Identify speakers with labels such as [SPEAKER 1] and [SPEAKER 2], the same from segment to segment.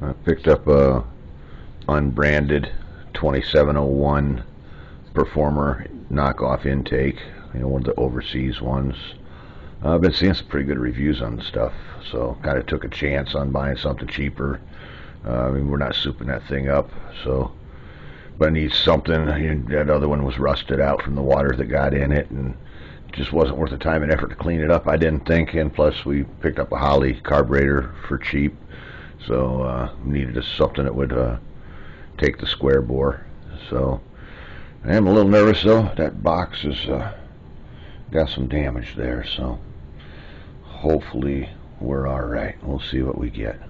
[SPEAKER 1] I picked up a unbranded 2701 Performer knockoff intake, one of the overseas ones. I've been seeing some pretty good reviews on the stuff, so kind of took a chance on buying something cheaper. We're not souping that thing up, so but I need something. That other one was rusted out from the water that got in it, and just wasn't worth the time and effort to clean it up, I didn't think. And plus we picked up a Holly carburetor for cheap, so needed something that would take the square bore. So I am a little nervous though. That box has got some damage there, so hopefully we're alright. We'll see what we get.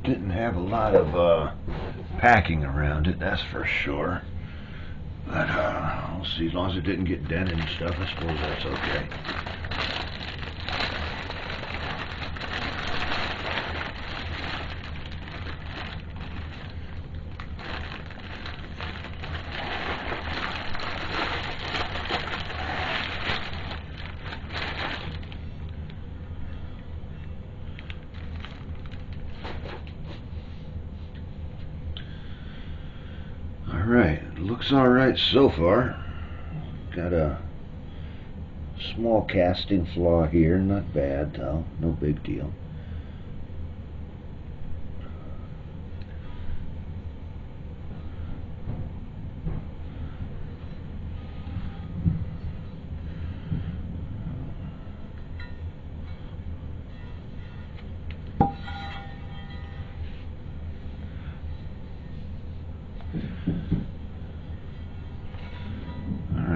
[SPEAKER 1] Didn't have a lot of packing around it, that's for sure. But we'll see. As long as it didn't get dented and stuff, I suppose that's okay. Alright, looks alright so far. Got a small casting flaw here, not bad though, no big deal.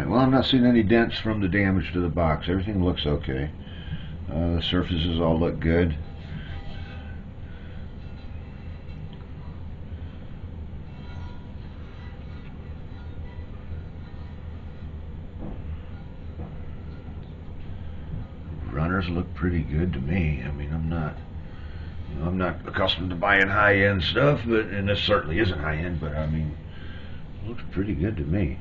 [SPEAKER 1] Well, I'm not seeing any dents from the damage to the box. Everything looks okay. The surfaces all look good. Runners look pretty good to me. I mean, I'm not accustomed to buying high-end stuff, and this certainly isn't high-end, but I mean, it looks pretty good to me.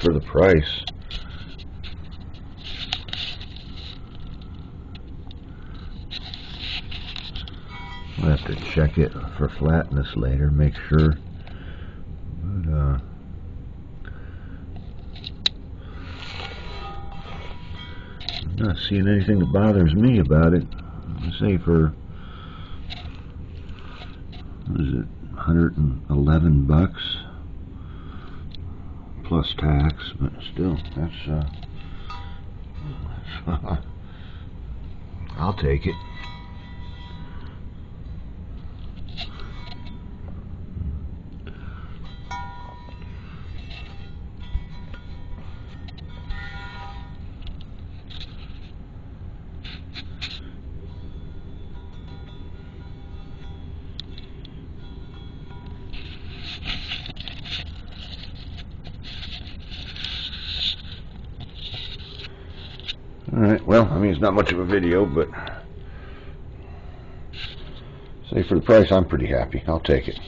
[SPEAKER 1] For the price, I'll have to check it for flatness later, make sure. But I'm not seeing anything that bothers me about it. I say for, what is it, 111 bucks plus tax, but still, that's I'll take it. Alright, well, I mean, it's not much of a video, but say for the price, I'm pretty happy. I'll take it.